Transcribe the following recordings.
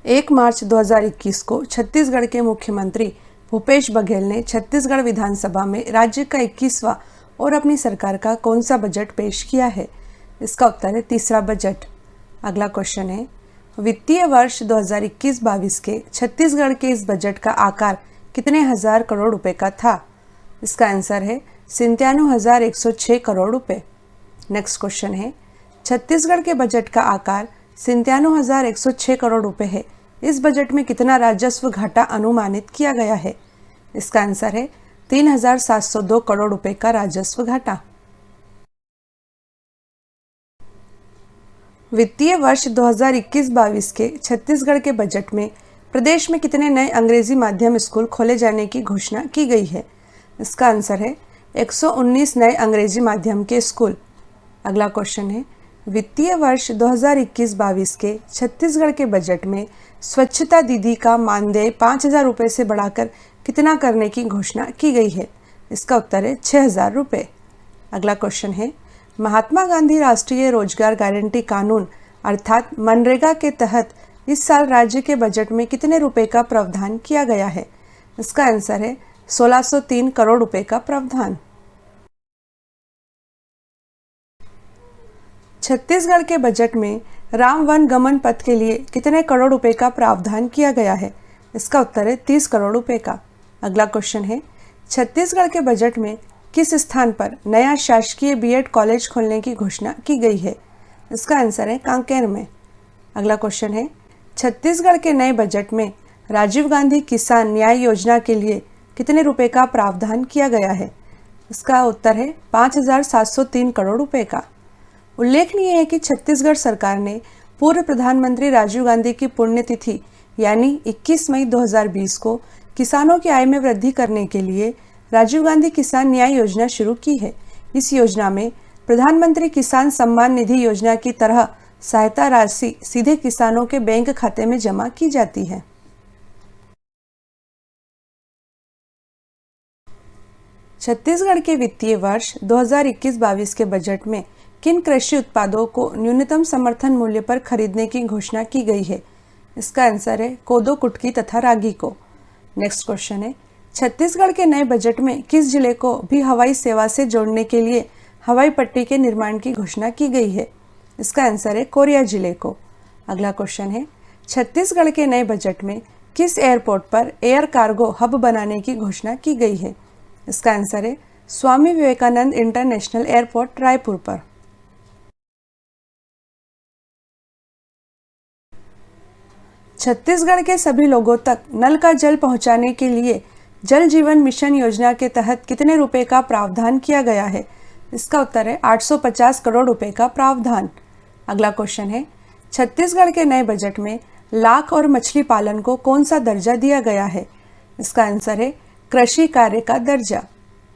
1 मार्च 2021 को छत्तीसगढ़ के मुख्यमंत्री भूपेश बघेल ने छत्तीसगढ़ विधानसभा में राज्य का 21वां और अपनी सरकार का कौन सा बजट पेश किया है? इसका उत्तर है तीसरा बजट। अगला क्वेश्चन है, वित्तीय वर्ष 2021-22 के छत्तीसगढ़ के इस बजट का आकार कितने हजार करोड़ रुपए का था? इसका आंसर है 97,106 करोड़ रुपए। नेक्स्ट क्वेश्चन है, छत्तीसगढ़ के बजट का आकार 97,106 करोड़ रुपए है। इस बजट में कितना राजस्व घाटा अनुमानित किया गया है? इसका आंसर है 3,702 करोड़ रुपए का राजस्व घाटा। वित्तीय वर्ष 2021-22 के छत्तीसगढ़ के बजट में प्रदेश में कितने नए अंग्रेजी माध्यम स्कूल खोले जाने की घोषणा की गई है? इसका आंसर है 119 नए अंग्रेजी माध्यम के स्कूल। अगला क्वेश्चन है, वित्तीय वर्ष 2021-22 के छत्तीसगढ़ के बजट में स्वच्छता दीदी का मानदेय 5,000 रुपये से बढ़ाकर कितना करने की घोषणा की गई है? इसका उत्तर है 6,000 रुपये। अगला क्वेश्चन है, महात्मा गांधी राष्ट्रीय रोजगार गारंटी कानून अर्थात मनरेगा के तहत इस साल राज्य के बजट में कितने रुपए का प्रावधान किया गया है? इसका आंसर है 1,603 करोड़ रुपए का प्रावधान। छत्तीसगढ़ के बजट में राम वन गमन पथ के लिए कितने करोड़ रुपए का प्रावधान किया गया है? इसका उत्तर है 30 करोड़ रुपए का। अगला क्वेश्चन है, छत्तीसगढ़ के बजट में किस स्थान पर नया शासकीय बीएड कॉलेज खोलने की घोषणा की गई है? इसका आंसर है कांकेर में। अगला क्वेश्चन है, छत्तीसगढ़ के नए बजट में राजीव गांधी किसान न्याय योजना के लिए कितने रुपए का प्रावधान किया गया है? इसका उत्तर है 5,703 करोड़ रुपए का। उल्लेखनीय है कि छत्तीसगढ़ सरकार ने पूर्व प्रधानमंत्री राजीव गांधी की पुण्यतिथि यानी 21 मई 2020 को किसानों की आय में वृद्धि करने के लिए राजीव गांधी किसान न्याय योजना शुरू की है। इस योजना में प्रधानमंत्री किसान सम्मान निधि योजना की तरह सहायता राशि सीधे किसानों के बैंक खाते में जमा की जाती है। छत्तीसगढ़ के वित्तीय वर्ष 2021-22 के बजट में किन कृषि उत्पादों को न्यूनतम समर्थन मूल्य पर खरीदने की घोषणा की गई है? इसका आंसर है कोदो, कुटकी तथा रागी को। नेक्स्ट क्वेश्चन है, छत्तीसगढ़ के नए बजट में किस जिले को भी हवाई सेवा से जोड़ने के लिए हवाई पट्टी के निर्माण की घोषणा की गई है? इसका आंसर है कोरिया जिले को। अगला क्वेश्चन है, छत्तीसगढ़ के नए बजट में किस एयरपोर्ट पर एयर कार्गो हब बनाने की घोषणा की गई है? इसका आंसर है स्वामी विवेकानंद इंटरनेशनल एयरपोर्ट रायपुर पर। छत्तीसगढ़ के सभी लोगों तक नल का जल पहुंचाने के लिए जल जीवन मिशन योजना के तहत कितने रुपए का प्रावधान किया गया है? इसका उत्तर है 850 करोड़ रुपए का प्रावधान। अगला क्वेश्चन है, छत्तीसगढ़ के नए बजट में लाख और मछली पालन को कौन सा दर्जा दिया गया है? इसका आंसर है कृषि कार्य का दर्जा।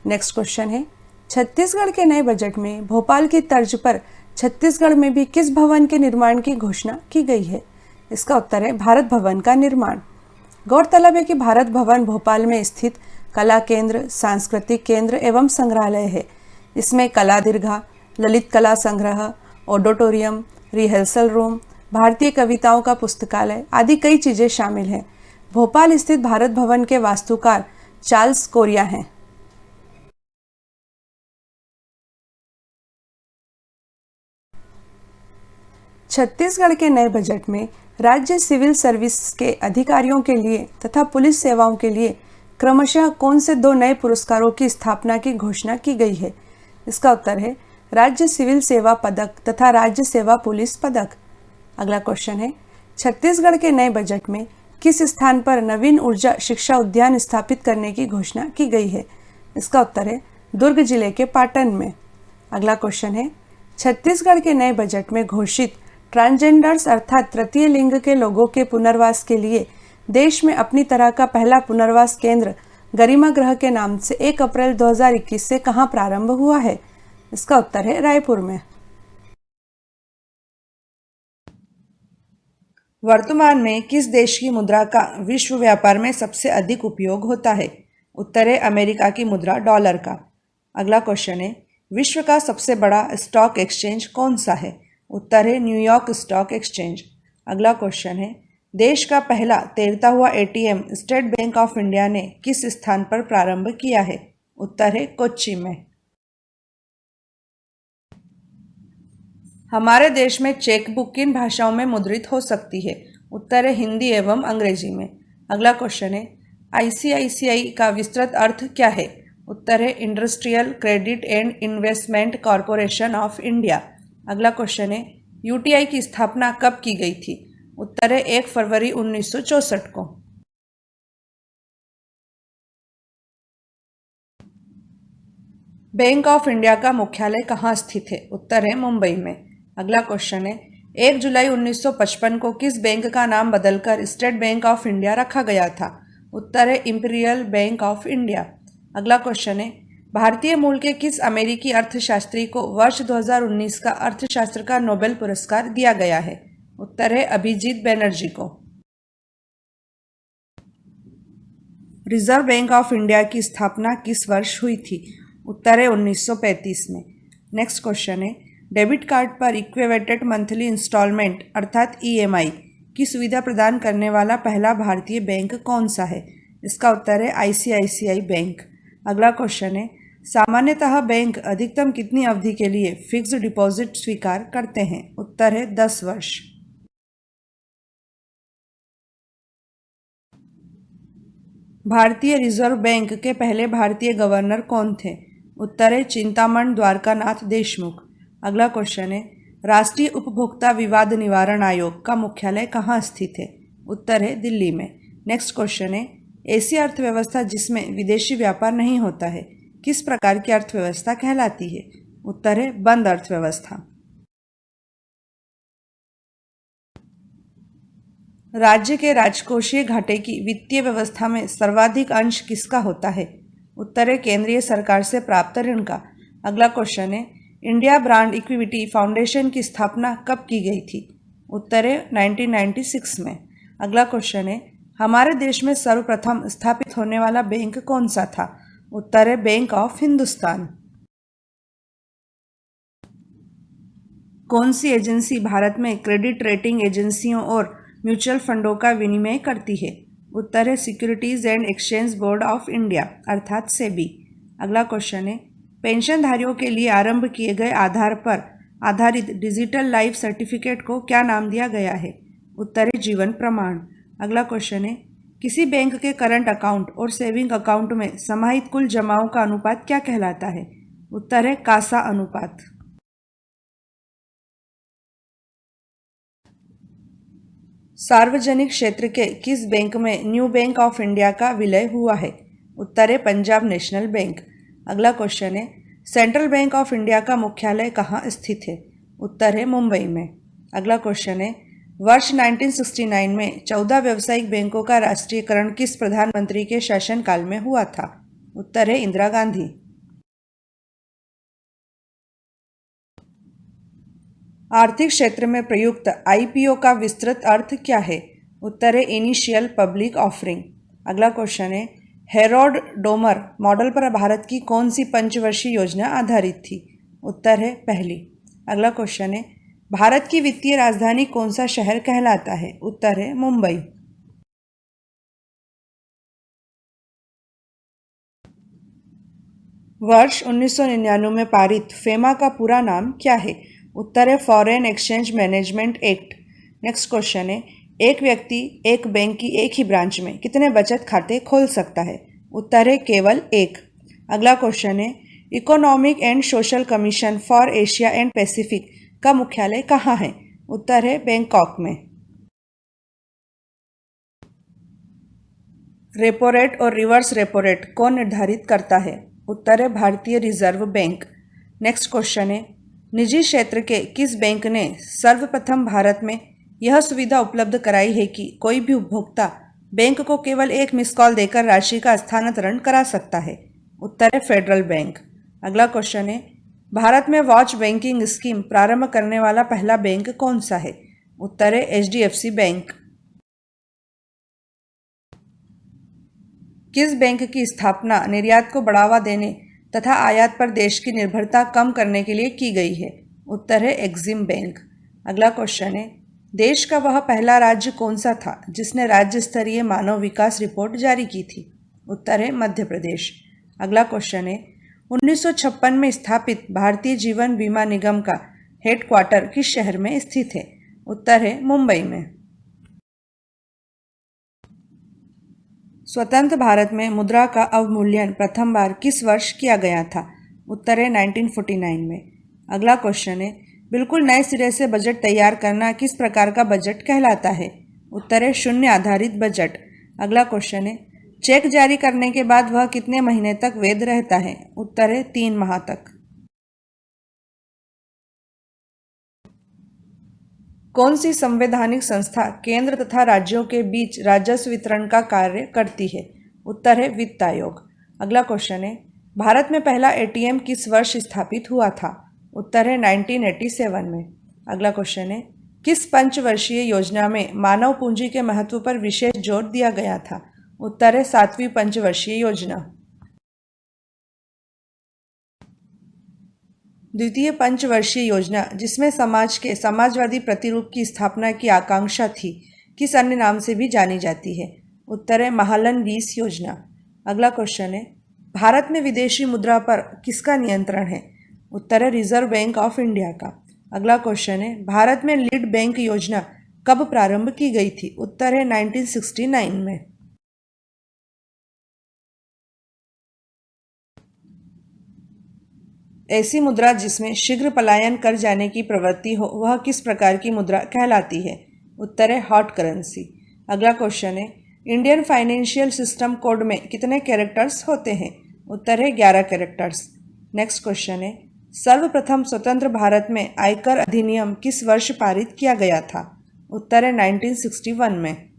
नेक्स्ट क्वेश्चन है, छत्तीसगढ़ के नए बजट में भोपाल की तर्ज पर छत्तीसगढ़ में भी किस भवन के निर्माण की घोषणा की गई है? इसका उत्तर है भारत भवन का निर्माण। गौरतलब है कि भारत भवन भोपाल में स्थित कला केंद्र, सांस्कृतिक केंद्र एवं संग्रहालय है। इसमें कला दीर्घा, ललित कला संग्रह, ऑडिटोरियम, रिहर्सल रूम, भारतीय कविताओं का पुस्तकालय आदि कई चीजें शामिल हैं। भोपाल स्थित भारत भवन के वास्तुकार चार्ल्स कोरिया हैं। छत्तीसगढ़ के नए बजट में राज्य सिविल सर्विस के अधिकारियों के लिए तथा पुलिस सेवाओं के लिए क्रमशः कौन से 2 नए पुरस्कारों की स्थापना की घोषणा की गई है? इसका उत्तर है राज्य सिविल सेवा पदक तथा राज्य सेवा पुलिस पदक। अगला क्वेश्चन है, छत्तीसगढ़ के नए बजट में किस स्थान पर नवीन ऊर्जा शिक्षा उद्यान स्थापित करने की घोषणा की गई है? इसका उत्तर है दुर्ग जिले के पाटन में। अगला क्वेश्चन है, छत्तीसगढ़ के नए बजट में घोषित ट्रांसजेंडर्स अर्थात तृतीय लिंग के लोगों के पुनर्वास के लिए देश में अपनी तरह का पहला पुनर्वास केंद्र गरिमा गृह के नाम से 1 अप्रैल 2021 से कहां प्रारंभ हुआ है? इसका उत्तर है रायपुर में। वर्तमान में किस देश की मुद्रा का विश्व व्यापार में सबसे अधिक उपयोग होता है? उत्तर है अमेरिका की मुद्रा डॉलर का। अगला क्वेश्चन है, विश्व का सबसे बड़ा स्टॉक एक्सचेंज कौन सा है? उत्तर है न्यूयॉर्क स्टॉक एक्सचेंज। अगला क्वेश्चन है, देश का पहला तैरता हुआ ATM state bank of India ने किस स्थान पर प्रारंभ किया है? उत्तर है कोच्चि में। हमारे देश में चेकबुक किन भाषाओं में मुद्रित हो सकती है? उत्तर है हिंदी एवं अंग्रेजी में। अगला क्वेश्चन है आईसीआईसीआई का विस्तृत अर्थ क्या है? उत्तर है industrial credit and investment corporation of India. अगला क्वेश्चन है यूटीआई की स्थापना कब की गई थी? उत्तर है 1 फरवरी 1964 को। बैंक ऑफ इंडिया का मुख्यालय कहाँ स्थित है? उत्तर है मुंबई में। अगला क्वेश्चन है 1 जुलाई 1955 को किस बैंक का नाम बदलकर स्टेट बैंक ऑफ इंडिया रखा गया था? उत्तर है इंपीरियल बैंक ऑफ इंडिया। अगला क्वेश्चन है भारतीय मूल के किस अमेरिकी अर्थशास्त्री को वर्ष 2019 का अर्थशास्त्र का नोबेल पुरस्कार दिया गया है? उत्तर है अभिजीत बैनर्जी को। रिजर्व बैंक ऑफ इंडिया की स्थापना किस वर्ष हुई थी? उत्तर है 1935 में। नेक्स्ट क्वेश्चन है डेबिट कार्ड पर इक्विवेटेड मंथली इंस्टॉलमेंट अर्थात ईएमआई की सुविधा प्रदान करने वाला पहला भारतीय बैंक कौन सा है? इसका उत्तर है आईसीआईसीआई बैंक। अगला क्वेश्चन है सामान्यतः बैंक अधिकतम कितनी अवधि के लिए फिक्स्ड डिपॉजिट स्वीकार करते हैं? उत्तर है 10 वर्ष। भारतीय रिजर्व बैंक के पहले भारतीय गवर्नर कौन थे? उत्तर है चिंतामण द्वारकानाथ देशमुख। अगला क्वेश्चन है राष्ट्रीय उपभोक्ता विवाद निवारण आयोग का मुख्यालय कहाँ स्थित है? उत्तर है दिल्ली में। नेक्स्ट क्वेश्चन है ऐसी अर्थव्यवस्था जिसमें विदेशी व्यापार नहीं होता है किस प्रकार की अर्थव्यवस्था कहलाती है? उत्तर है बंद अर्थव्यवस्था। राज्य के राजकोषीय घाटे की वित्तीय व्यवस्था में सर्वाधिक अंश किसका होता है? उत्तर है केंद्रीय सरकार से प्राप्त ऋण का। अगला क्वेश्चन है इंडिया ब्रांड इक्विटी फाउंडेशन की स्थापना कब की गई थी? उत्तर है 1996 में। अगला क्वेश्चन है हमारे देश में सर्वप्रथम स्थापित होने वाला बैंक कौन सा था? उत्तर है बैंक ऑफ हिंदुस्तान। कौन सी एजेंसी भारत में क्रेडिट रेटिंग एजेंसियों और म्यूचुअल फंडों का विनिमय करती है? उत्तर है securities and exchange board of India अर्थात सेबी। अगला क्वेश्चन है पेंशनधारियों के लिए आरंभ किए गए आधार पर आधारित डिजिटल लाइफ सर्टिफिकेट को क्या नाम दिया गया है? उत्तर है जीवन प्रमाण। अगला क्वेश्चन है किसी बैंक के करंट अकाउंट और सेविंग अकाउंट में समाहित कुल जमाओं का अनुपात क्या कहलाता है? उत्तर है कासा अनुपात। सार्वजनिक क्षेत्र के किस बैंक में न्यू बैंक ऑफ इंडिया का विलय हुआ है? उत्तर है पंजाब नेशनल बैंक। अगला क्वेश्चन है सेंट्रल बैंक ऑफ इंडिया का मुख्यालय कहाँ स्थित है? उत्तर है मुंबई में। अगला क्वेश्चन है वर्ष 1969 में 14 व्यावसायिक बैंकों का राष्ट्रीयकरण किस प्रधानमंत्री के शासनकाल में हुआ था? उत्तर है इंदिरा गांधी। आर्थिक क्षेत्र में प्रयुक्त आईपीओ का विस्तृत अर्थ क्या है? उत्तर है इनिशियल पब्लिक ऑफरिंग। अगला क्वेश्चन है हेरोल्ड डोमर मॉडल पर भारत की कौन सी पंचवर्षीय योजना आधारित थी? उत्तर है पहली। अगला क्वेश्चन है भारत की वित्तीय राजधानी कौन सा शहर कहलाता है? उत्तर है मुंबई। वर्ष 1999 में पारित फेमा का पूरा नाम क्या है? उत्तर है foreign exchange management act. Next question है एक व्यक्ति एक बैंक की एक ही ब्रांच में कितने बचत खाते खोल सकता है? उत्तर है केवल एक। अगला क्वेश्चन है economic and social commission for Asia and Pacific का मुख्यालय कहाँ है? उत्तर है बैंकॉक में। रेपो रेट और रिवर्स रेपो रेट कौन निर्धारित करता है? उत्तर है भारतीय रिजर्व बैंक। नेक्स्ट क्वेश्चन है निजी क्षेत्र के किस बैंक ने सर्वप्रथम भारत में यह सुविधा उपलब्ध कराई है कि कोई भी उपभोक्ता बैंक को केवल एक मिस कॉल देकर राशि का स्थानांतरण करा सकता है? उत्तर है फेडरल बैंक। अगला क्वेश्चन है भारत में वॉच बैंकिंग स्कीम प्रारंभ करने वाला पहला बैंक कौन सा है? उत्तर है एचडीएफसी बैंक। किस बैंक की स्थापना निर्यात को बढ़ावा देने तथा आयात पर देश की निर्भरता कम करने के लिए की गई है? उत्तर है एक्सिम बैंक। अगला क्वेश्चन है देश का वह पहला राज्य कौन सा था जिसने राज्य स्तरीय मानव विकास रिपोर्ट जारी की थी? उत्तर है मध्य प्रदेश। अगला क्वेश्चन है 1956 में स्थापित भारतीय जीवन बीमा निगम का हेडक्वार्टर किस शहर में स्थित है? उत्तर है मुंबई में। स्वतंत्र भारत में मुद्रा का अवमूल्यन प्रथम बार किस वर्ष किया गया था? उत्तर है 1949 में। अगला क्वेश्चन है बिल्कुल नए सिरे से बजट तैयार करना किस प्रकार का बजट कहलाता है? उत्तर है शून्य आधारित बजट। अगला क्वेश्चन है चेक जारी करने के बाद वह कितने महीने तक वैध रहता है? उत्तर है 3 माह तक। कौन सी संवैधानिक संस्था केंद्र तथा राज्यों के बीच राजस्व वितरण का कार्य करती है? उत्तर है वित्त आयोग। अगला क्वेश्चन है भारत में पहला एटीएम किस वर्ष स्थापित हुआ था? उत्तर है 1987 में। अगला क्वेश्चन है किस पंचवर्षीय योजना में मानव पूंजी के महत्व पर विशेष जोर दिया गया था? उत्तर है 7वीं पंचवर्षीय योजना। द्वितीय पंचवर्षीय योजना जिसमें समाज के समाजवादी प्रतिरूप की स्थापना की आकांक्षा थी किस अन्य नाम से भी जानी जाती है? उत्तर है महालन 20 योजना। अगला क्वेश्चन है भारत में विदेशी मुद्रा पर किसका नियंत्रण है? उत्तर है रिजर्व बैंक ऑफ इंडिया का। अगला क्वेश्चन है भारत में लीड बैंक योजना कब प्रारंभ की गई थी? उत्तर है 1969 में। ऐसी मुद्रा जिसमें शीघ्र पलायन कर जाने की प्रवृत्ति हो वह किस प्रकार की मुद्रा कहलाती है? उत्तर है हॉट करेंसी। अगला क्वेश्चन है इंडियन फाइनेंशियल सिस्टम कोड में कितने कैरेक्टर्स होते हैं? उत्तर है 11 कैरेक्टर्स। नेक्स्ट क्वेश्चन है सर्वप्रथम स्वतंत्र भारत में आयकर अधिनियम किस वर्ष पारित किया गया था? उत्तर है 1961 में।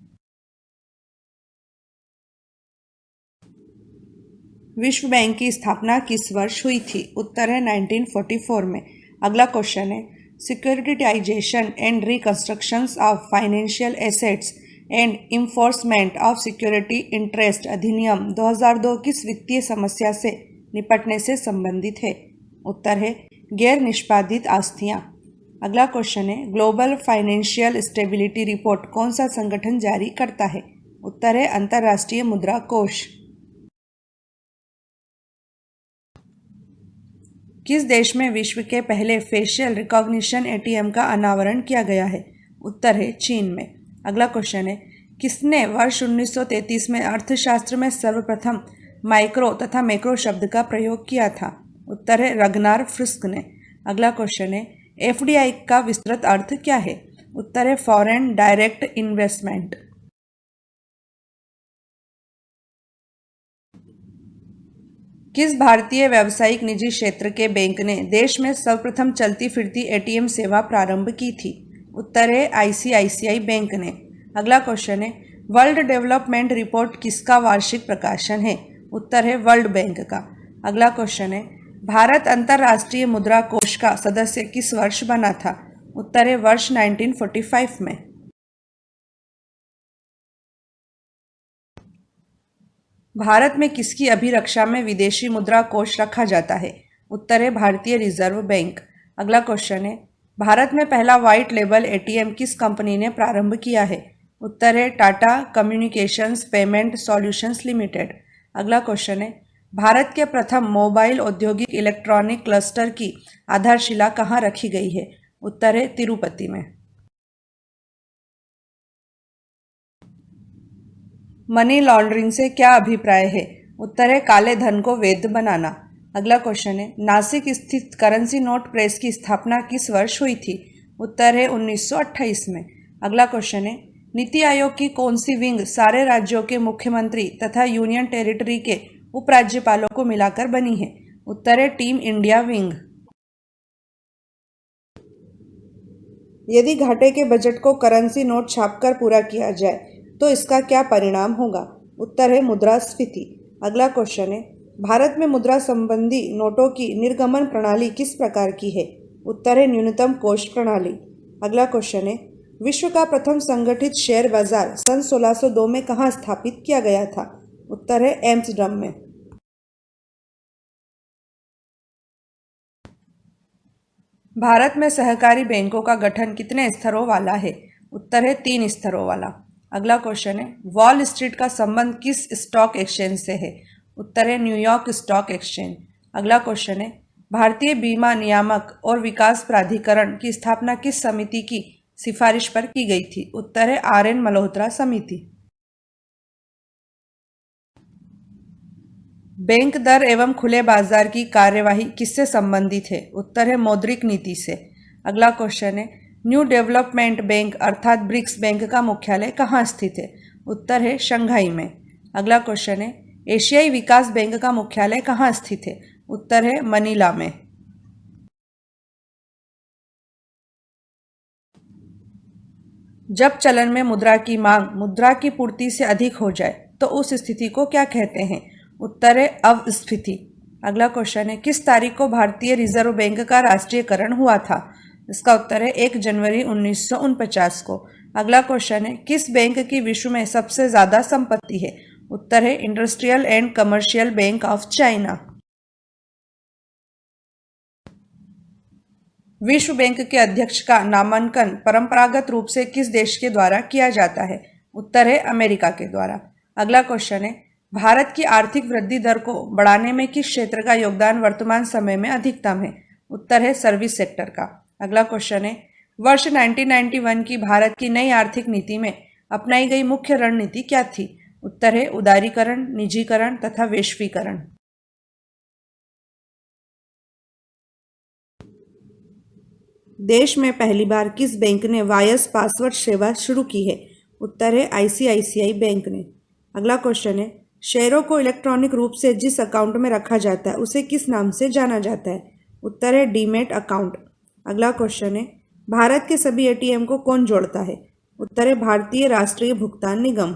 विश्व बैंक की स्थापना किस वर्ष हुई थी? उत्तर है 1944 में। अगला क्वेश्चन है securitisation and reconstructions of financial assets and enforcement of security interest अधिनियम 2002 किस वित्तीय समस्या से निपटने से संबंधित है? उत्तर है गैर निष्पादित आस्तियां। अगला क्वेश्चन है ग्लोबल फाइनेंशियल स्टेबिलिटी रिपोर्ट कौन सा संगठन जारी करता है? उत्तर है अंतर्राष्ट्रीय मुद्रा कोष। किस देश में विश्व के पहले फेशियल रिकॉग्निशन एटीएम का अनावरण किया गया है? उत्तर है चीन में। अगला क्वेश्चन है किसने वर्ष 1933 में अर्थशास्त्र में सर्वप्रथम माइक्रो तथा मैक्रो शब्द का प्रयोग किया था? उत्तर है रगनार फ्रिस्क ने। अगला क्वेश्चन है एफडीआई का विस्तृत अर्थ क्या है? उत्तर है फॉरेन डायरेक्ट इन्वेस्टमेंट। किस भारतीय व्यावसायिक निजी क्षेत्र के बैंक ने देश में सर्वप्रथम चलती फिरती एटीएम सेवा प्रारंभ की थी? उत्तर है आईसीआईसीआई बैंक ने। अगला क्वेश्चन है वर्ल्ड डेवलपमेंट रिपोर्ट किसका वार्षिक प्रकाशन है? उत्तर है वर्ल्ड बैंक का। अगला क्वेश्चन है भारत अंतर्राष्ट्रीय मुद्रा कोष का सदस्य किस वर्ष बना था? उत्तर है वर्ष 1945 में। भारत में किसकी अभिरक्षा में विदेशी मुद्रा कोष रखा जाता है? उत्तर है भारतीय रिजर्व बैंक। अगला क्वेश्चन है भारत में पहला व्हाइट लेबल एटीएम किस कंपनी ने प्रारंभ किया है? उत्तर है Tata communications payment solutions limited. अगला क्वेश्चन है भारत के प्रथम मोबाइल औद्योगिक इलेक्ट्रॉनिक क्लस्टर की आधारशिला कहाँ रखी गई है? उत्तर है तिरुपति में। मनी लॉन्ड्रिंग से क्या अभिप्राय है? उत्तर है काले धन को वैध बनाना। अगला क्वेश्चन है नासिक स्थित करेंसी नोट प्रेस की स्थापना किस वर्ष हुई थी? उत्तर है 1928 में। अगला क्वेश्चन है नीति आयोग की कौन सी विंग सारे राज्यों के मुख्यमंत्री तथा यूनियन टेरिटरी के उपराज्यपालों को मिलाकर बनी है? उत्तर है टीम इंडिया विंग। यदि घाटे के बजट को करेंसी नोट छापकर पूरा किया जाए तो इसका क्या परिणाम होगा? उत्तर है मुद्रास्फीति। अगला क्वेश्चन है भारत में मुद्रा संबंधी नोटों की निर्गमन प्रणाली किस प्रकार की है? उत्तर है न्यूनतम कोष प्रणाली। अगला क्वेश्चन है विश्व का प्रथम संगठित शेयर बाजार सन 1602 में कहाँ स्थापित किया गया था? उत्तर है एम्स्टर्डम में। भारत में सहकारी बैंकों का गठन कितने स्तरों वाला है? उत्तर है 3 स्तरों वाला। अगला क्वेश्चन है वॉल स्ट्रीट का संबंध किस स्टॉक एक्सचेंज से है? उत्तर है न्यूयॉर्क स्टॉक एक्सचेंज। अगला क्वेश्चन है भारतीय बीमा नियामक और विकास प्राधिकरण की स्थापना किस समिति की सिफारिश पर की गई थी? उत्तर है RN मल्होत्रा समिति। बैंक दर एवं खुले बाजार की कार्यवाही किससे संबंधित है? उत्तर है मौद्रिक नीति से। अगला क्वेश्चन है न्यू डेवलपमेंट बैंक अर्थात ब्रिक्स बैंक का मुख्यालय कहाँ स्थित है? उत्तर है शंघाई में। अगला क्वेश्चन है एशियाई विकास बैंक का मुख्यालय कहाँ स्थित है? उत्तर है मनीला में। जब चलन में मुद्रा की मांग मुद्रा की पूर्ति से अधिक हो जाए तो उस स्थिति को क्या कहते हैं? उत्तर है अवस्फीति। अगला क्वेश्चन है किस तारीख को भारतीय रिजर्व बैंक का राष्ट्रीयकरण हुआ था? इसका उत्तर है 1 जनवरी 1949 को। अगला क्वेश्चन है किस बैंक की विश्व में सबसे ज्यादा संपत्ति है? उत्तर है industrial and commercial bank of China. विश्व बैंक के अध्यक्ष का नामांकन परंपरागत रूप से किस देश के द्वारा किया जाता है? उत्तर है अमेरिका के द्वारा। अगला क्वेश्चन है भारत की आर्थिक वृद्धि दर को बढ़ाने में किस क्षेत्र का योगदान वर्तमान समय में अधिकतम है? उत्तर है सर्विस सेक्टर का। अगला क्वेश्चन है वर्ष 1991 की भारत की नई आर्थिक नीति में अपनाई गई मुख्य रणनीति क्या थी? उत्तर है उदारीकरण, निजीकरण तथा वैश्वीकरण। देश में पहली बार किस बैंक ने वायस पासवर्ड सेवा शुरू की है? उत्तर है ICICI बैंक ने। अगला क्वेश्चन है शेयरों को इलेक्ट्रॉनिक रूप से जिस अकाउंट में रखा जाता है उसे किस नाम से जाना जाता है? उत्तर है डीमैट अकाउंट। अगला क्वेश्चन है भारत के सभी ATM को कौन जोड़ता है? उत्तर है भारतीय राष्ट्रीय भुगतान निगम।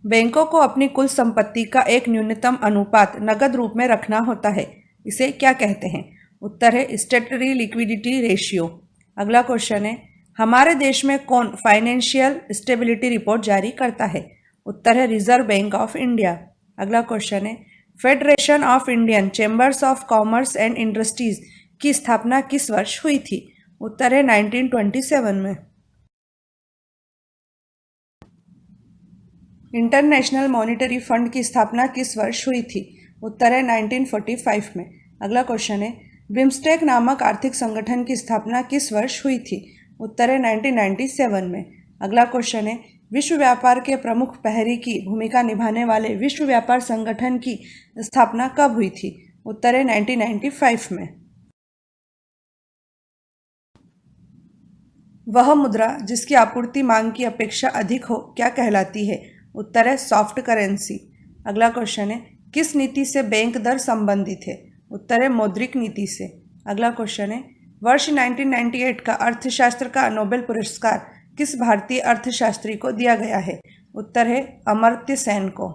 बैंकों को अपनी कुल संपत्ति का एक न्यूनतम अनुपात नकद रूप में रखना होता है, इसे क्या कहते हैं? उत्तर है स्टैट्यूटरी लिक्विडिटी रेशियो। अगला क्वेश्चन है हमारे देश में कौन फाइनेंशियल स्टेबिलिटी रिपोर्ट जारी करता है? उत्तर है रिजर्व बैंक ऑफ इंडिया। अगला क्वेश्चन है federation of Indian chambers of commerce and industries की स्थापना किस वर्ष हुई थी? उत्तर है 1927 में। इंटरनेशनल मॉनिटरी फंड की स्थापना किस वर्ष हुई थी? उत्तर है 1945 में। अगला क्वेश्चन है बिम्स्टेक नामक आर्थिक संगठन की स्थापना किस वर्ष हुई थी? उत्तर है 1997 में। अगला क्वेश्चन है विश्व व्यापार के प्रमुख प्रहरी की भूमिका निभाने वाले विश्व व्यापार संगठन की स्थापना कब हुई थी? उत्तर है 1995 में। वह मुद्रा जिसकी आपूर्ति मांग की अपेक्षा अधिक हो क्या कहलाती है? उत्तर है सॉफ्ट करेंसी। अगला क्वेश्चन है किस नीति से बैंक दर संबंधित है? उत्तर है मौद्रिक नीति से। अगला क्वेश्चन है वर्ष 1998 का अर्थशास्त्र का नोबेल पुरस्कार किस भारतीय अर्थशास्त्री को दिया गया है? उत्तर है अमर्त्य सेन को।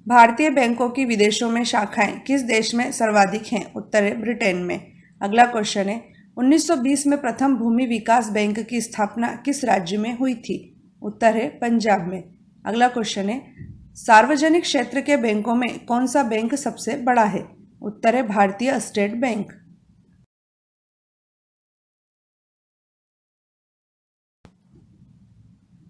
भारतीय बैंकों की विदेशों में शाखाएं किस देश में सर्वाधिक हैं? उत्तर है ब्रिटेन में। अगला क्वेश्चन है 1920 में प्रथम भूमि विकास बैंक की स्थापना किस राज्य में हुई थी? उत्तर है पंजाब में। अगला क्वेश्चन है सार्वजनिक क्षेत्र के बैंकों में कौन सा बैंक सबसे बड़ा है? उत्तर है भारतीय state bank.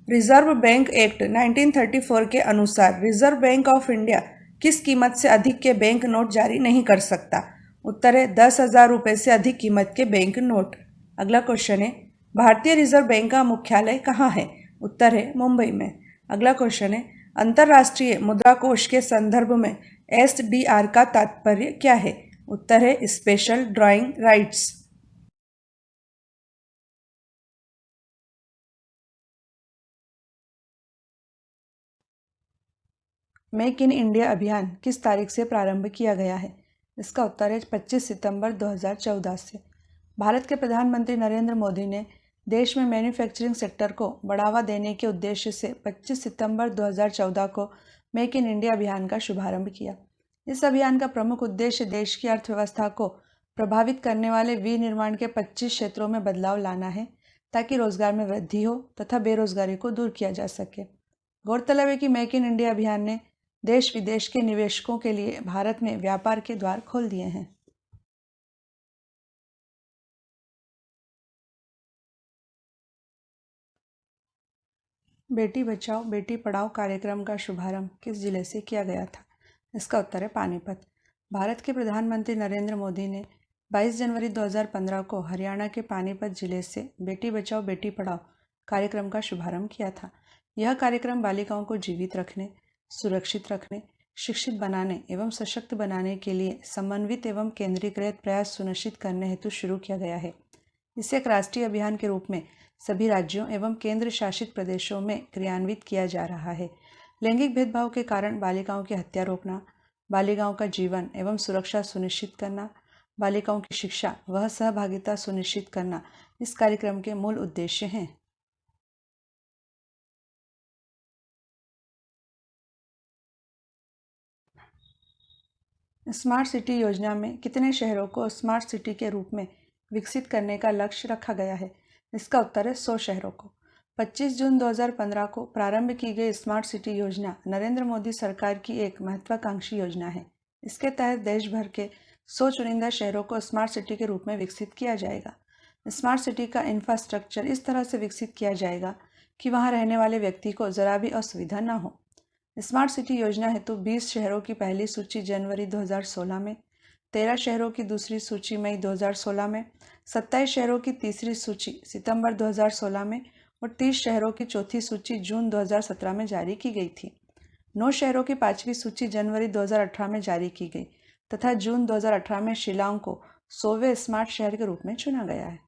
Reserve bank act 1934 के अनुसार रिजर्व बैंक ऑफ इंडिया किस कीमत से अधिक के बैंक नोट जारी नहीं कर सकता? उत्तर है 10,000 रुपये से अधिक कीमत के बैंक नोट। अगला क्वेश्चन है भारतीय रिजर्व बैंक का मुख्यालय कहाँ है? उत्तर है मुंबई में। अगला क्वेश्चन है अंतर्राष्ट्रीय मुद्रा कोष के संदर्भ में SDR का तात्पर्य क्या है? उत्तर है special drawing rights. Make in India अभियान किस तारीख से प्रारंभ किया गया है? इसका उत्तर है 25 सितंबर 2014 से। भारत के प्रधानमंत्री नरेंद्र मोदी ने देश में मैन्युफैक्चरिंग सेक्टर को बढ़ावा देने के उद्देश्य से 25 सितंबर 2014 को मेक इन इंडिया अभियान का शुभारंभ किया। इस अभियान का प्रमुख उद्देश्य देश की अर्थव्यवस्था को प्रभावित करने वाले विनिर्माण के 25 क्षेत्रों में बदलाव लाना है ताकि रोजगार में वृद्धि हो तथा बेरोजगारी को दूर किया जा सके। गौरतलब है कि मेक इन इंडिया अभियान ने देश विदेश के निवेशकों के लिए भारत में व्यापार के द्वार खोल दिए हैं। बेटी बचाओ बेटी पढ़ाओ कार्यक्रम का शुभारंभ किस जिले से किया गया था? इसका उत्तर है पानीपत। भारत के प्रधानमंत्री नरेंद्र मोदी ने 22 जनवरी 2015 को हरियाणा के पानीपत जिले से बेटी बचाओ बेटी पढ़ाओ कार्यक्रम का शुभारंभ किया था। यह कार्यक्रम बालिकाओं को जीवित रखने, सुरक्षित रखने, शिक्षित बनाने एवं सशक्त बनाने के लिए समन्वित एवं केंद्रीकृत प्रयास सुनिश्चित करने हेतु शुरू किया गया है। इसे एक राष्ट्रीय अभियान के रूप में सभी राज्यों एवं केंद्र शासित प्रदेशों में क्रियान्वित किया जा रहा है। लैंगिक भेदभाव के कारण बालिकाओं की हत्या रोकना, बालिकाओं का जीवन एवं सुरक्षा सुनिश्चित करना, बालिकाओं की शिक्षा व सहभागिता सुनिश्चित करना इस कार्यक्रम के मूल उद्देश्य हैं। स्मार्ट सिटी योजना में कितने शहरों को स्मार्ट सिटी के रूप में विकसित करने का लक्ष्य रखा गया है? इसका उत्तर है 100 शहरों को। 25 जून 2015 को प्रारंभ की गई स्मार्ट सिटी योजना नरेंद्र मोदी सरकार की एक महत्वाकांक्षी योजना है। इसके तहत देश भर के 100 चुनिंदा शहरों को स्मार्ट सिटी के रूप में विकसित किया जाएगा। स्मार्ट सिटी का इंफ्रास्ट्रक्चर इस तरह से विकसित किया जाएगा कि वहां रहने वाले व्यक्ति को जरा भी असुविधा न हो। स्मार्ट सिटी योजना हेतु 20 शहरों की पहली सूची जनवरी 2016 में, 13 शहरों की दूसरी सूची मई 2016 में, 27 शहरों की तीसरी सूची सितंबर 2016 में और 30 शहरों की चौथी सूची जून 2017 में जारी की गई थी। 9 शहरों की पांचवी सूची जनवरी 2018 में जारी की गई तथा जून 2018 में शिलांग को 100वें स्मार्ट शहर के रूप में चुना गया है।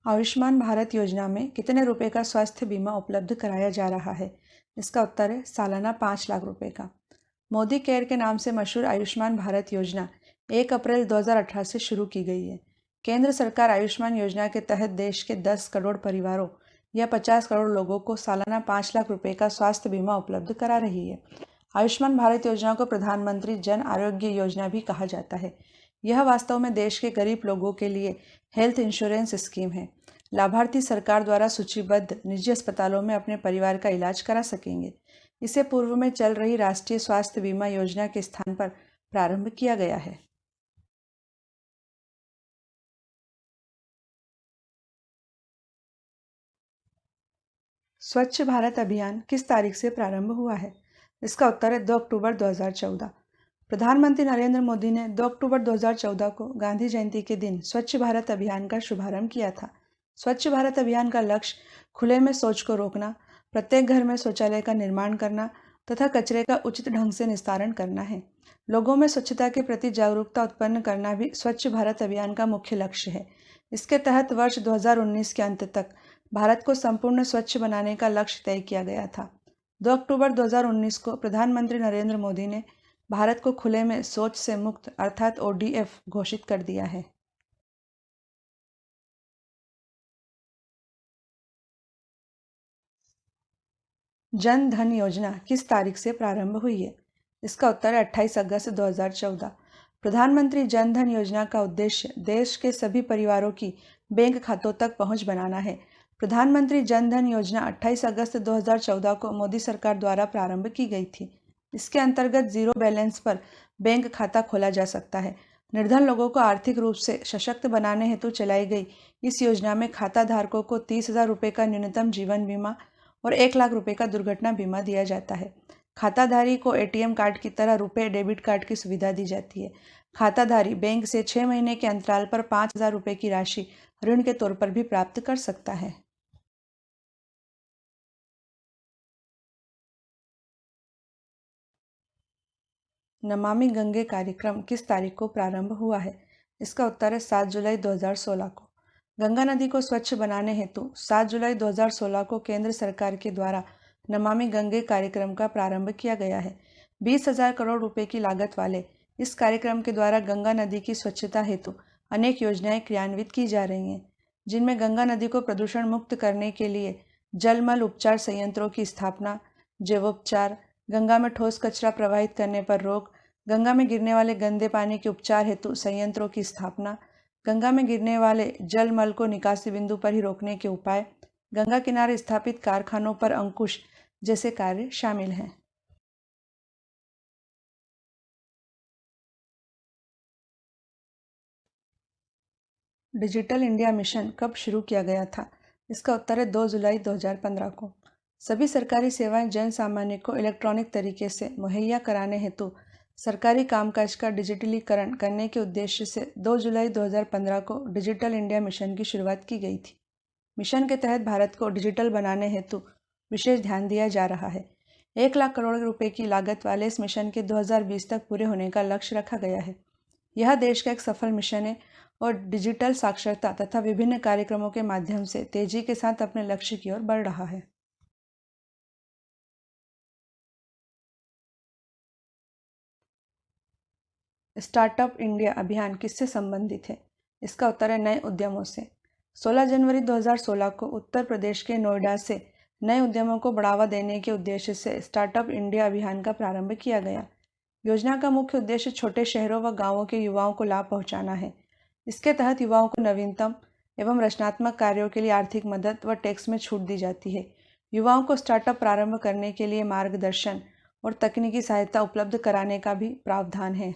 आयुष्मान भारत योजना में कितने रुपए का स्वास्थ्य बीमा उपलब्ध कराया जा रहा है? इसका उत्तर है सालाना 5 लाख रुपए का। मोदी केयर के नाम से मशहूर आयुष्मान भारत योजना 1 अप्रैल 2018 से शुरू की गई है। केंद्र सरकार आयुष्मान योजना के तहत देश के 10 करोड़ परिवारों या 50 करोड़ लोगों को सालाना 5 लाख रुपए का स्वास्थ्य बीमा उपलब्ध करा रही है। आयुष्मान भारत योजना को प्रधानमंत्री जन आरोग्य योजना भी कहा जाता है। यह वास्तव में देश के गरीब लोगों के लिए हेल्थ इंश्योरेंस स्कीम है। लाभार्थी सरकार द्वारा सूचीबद्ध निजी अस्पतालों में अपने परिवार का इलाज करा सकेंगे। इसे पूर्व में चल रही राष्ट्रीय स्वास्थ्य बीमा योजना के स्थान पर प्रारंभ किया गया है। स्वच्छ भारत अभियान किस तारीख से प्रारंभ हुआ है? इसका उत्तर है 2 अक्टूबर 2014। प्रधानमंत्री नरेंद्र मोदी ने 2 अक्टूबर 2014 को गांधी जयंती के दिन स्वच्छ भारत अभियान का शुभारंभ किया था। स्वच्छ भारत अभियान का लक्ष्य खुले में शौच को रोकना, प्रत्येक घर में शौचालय का निर्माण करना तथा कचरे का उचित ढंग से निस्तारण करना है। लोगों में स्वच्छता के प्रति जागरूकता उत्पन्न करना भी स्वच्छ भारत अभियान का मुख्य लक्ष्य है। इसके तहत वर्ष 2019 के अंत तक भारत को संपूर्ण स्वच्छ बनाने का लक्ष्य तय किया गया था। 2 अक्टूबर 2019 को प्रधानमंत्री नरेंद्र मोदी ने भारत को खुले में शौच से मुक्त अर्थात ODF घोषित कर दिया है। जन धन योजना किस तारीख से प्रारंभ हुई है? इसका उत्तर है 28 अगस्त 2014। प्रधानमंत्री जन धन योजना का उद्देश्य देश के सभी परिवारों की बैंक खातों तक पहुंच बनाना है। प्रधानमंत्री जन धन योजना 28 अगस्त 2014 को मोदी सरकार द्वारा प्रारंभ की गई थी। इसके अंतर्गत जीरो बैलेंस पर बैंक खाता खोला जा सकता है। निर्धन लोगों को आर्थिक रूप से सशक्त बनाने हेतु चलाई गई इस योजना में खाता धारकों को 30,000 रुपये का न्यूनतम जीवन बीमा और 1 लाख रुपए का दुर्घटना बीमा दिया जाता है। खाताधारी को ATM कार्ड की तरह रुपए डेबिट कार्ड की सुविधा दी जाती है। खाताधारी बैंक से 6 महीने के अंतराल पर 5,000 रुपए की राशि ऋण के तौर पर भी प्राप्त कर सकता है। नमामि गंगे कार्यक्रम किस तारीख को प्रारंभ हुआ है? इसका उत्तर है 7 जुलाई 2016 को। गंगा नदी को स्वच्छ बनाने हेतु 7 जुलाई 2016 को केंद्र सरकार के द्वारा नमामि गंगे कार्यक्रम का प्रारंभ किया गया है। 20,000 करोड़ रुपए की लागत वाले इस कार्यक्रम के द्वारा गंगा नदी की स्वच्छता हेतु अनेक योजनाएं क्रियान्वित की जा रही हैं, जिनमें गंगा नदी को प्रदूषण मुक्त करने के लिए जलमल उपचार संयंत्रों की स्थापना, जैवोपचार, गंगा में ठोस कचरा प्रवाहित करने पर रोक, गंगा में गिरने वाले गंदे पानी के उपचार हेतु संयंत्रों की स्थापना, गंगा में गिरने वाले जल मल को निकासी बिंदु पर ही रोकने के उपाय, गंगा किनारे स्थापित कारखानों पर अंकुश जैसे कार्य शामिल हैं। डिजिटल इंडिया मिशन कब शुरू किया गया था? इसका उत्तर है 2 जुलाई 2015 को। सभी सरकारी सेवाएं जन सामान्य को इलेक्ट्रॉनिक तरीके से मुहैया कराने हेतु सरकारी कामकाज का डिजिटलीकरण करने के उद्देश्य से 2 जुलाई 2015 को डिजिटल इंडिया मिशन की शुरुआत की गई थी। मिशन के तहत भारत को डिजिटल बनाने हेतु विशेष ध्यान दिया जा रहा है। 1 लाख करोड़ रुपए की लागत वाले इस मिशन के 2020 तक पूरे होने का लक्ष्य रखा गया है। यह देश का एक सफल मिशन है और डिजिटल साक्षरता तथा विभिन्न कार्यक्रमों के माध्यम से तेजी के साथ अपने लक्ष्य की ओर बढ़ रहा है। स्टार्टअप इंडिया अभियान किससे संबंधित है? इसका उत्तर है नए उद्यमों से। 16 जनवरी 2016 को उत्तर प्रदेश के नोएडा से नए उद्यमों को बढ़ावा देने के उद्देश्य से स्टार्टअप इंडिया अभियान का प्रारंभ किया गया। योजना का मुख्य उद्देश्य छोटे शहरों व गांवों के युवाओं को लाभ पहुंचाना है। इसके तहत युवाओं को नवीनतम एवं रचनात्मक कार्यों के लिए आर्थिक मदद व टैक्स में छूट दी जाती है। युवाओं को स्टार्टअप प्रारंभ करने के लिए मार्गदर्शन और तकनीकी सहायता उपलब्ध कराने का भी प्रावधान है।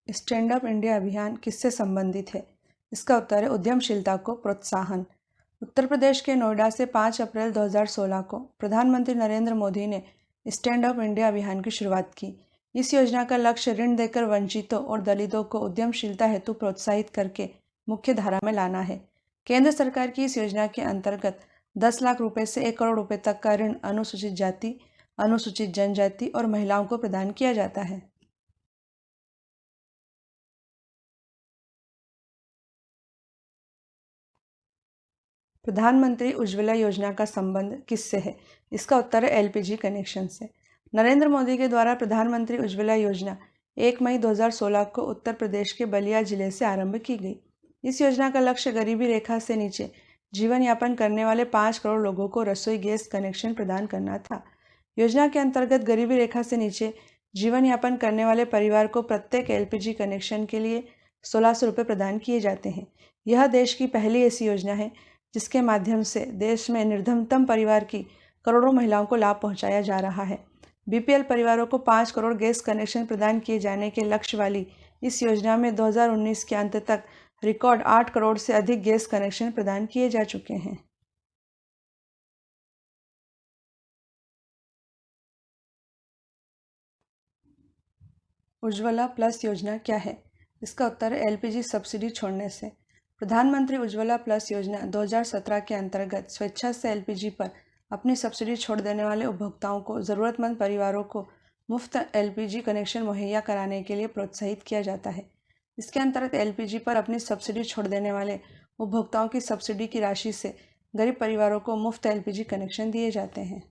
स्टैंड अप इंडिया अभियान किससे संबंधित है? इसका उत्तर है उद्यमशीलता को प्रोत्साहन। उत्तर प्रदेश के नोएडा से 5 अप्रैल 2016 को प्रधानमंत्री नरेंद्र मोदी ने स्टैंड अप इंडिया अभियान की शुरुआत की। इस योजना का लक्ष्य ऋण देकर वंचितों और दलितों को उद्यमशीलता हेतु प्रोत्साहित करके मुख्य धारा में लाना है। केंद्र सरकार की इस योजना के अंतर्गत 10 लाख रुपए से 1 करोड़ रुपए तक का ऋण अनुसूचित जाति, अनुसूचित जनजाति और महिलाओं को प्रदान किया जाता है। प्रधानमंत्री उज्ज्वला योजना का संबंध किससे है? इसका उत्तर है एलपीजी कनेक्शन से। नरेंद्र मोदी के द्वारा प्रधानमंत्री उज्ज्वला योजना 1 मई 2016 को उत्तर प्रदेश के बलिया जिले से आरंभ की गई। इस योजना का लक्ष्य गरीबी रेखा से नीचे जीवन यापन करने वाले 5 करोड़ लोगों को रसोई गैस कनेक्शन प्रदान करना था। योजना के अंतर्गत गरीबी रेखा से नीचे जीवन यापन करने वाले परिवार को प्रत्येक एलपीजी कनेक्शन के लिए 1600 रुपये प्रदान किए जाते हैं। यह देश की पहली ऐसी योजना है जिसके माध्यम से देश में निर्धनतम परिवार की करोड़ों महिलाओं को लाभ पहुंचाया जा रहा है। बीपीएल परिवारों को 5 करोड़ गैस कनेक्शन प्रदान किए जाने के लक्ष्य वाली इस योजना में 2019 के अंत तक रिकॉर्ड 8 करोड़ से अधिक गैस कनेक्शन प्रदान किए जा चुके हैं। उज्ज्वला प्लस योजना क्या है? इसका उत्तर है एलपीजी सब्सिडी छोड़ने से। प्रधानमंत्री उज्ज्वला प्लस योजना 2017 के अंतर्गत स्वेच्छा से एलपीजी पर अपनी सब्सिडी छोड़ देने वाले उपभोक्ताओं को ज़रूरतमंद परिवारों को मुफ्त एलपीजी कनेक्शन मुहैया कराने के लिए प्रोत्साहित किया जाता है। इसके अंतर्गत एलपीजी पर अपनी सब्सिडी छोड़ देने वाले उपभोक्ताओं की सब्सिडी की राशि से गरीब परिवारों को मुफ्त एलपीजी कनेक्शन दिए जाते हैं।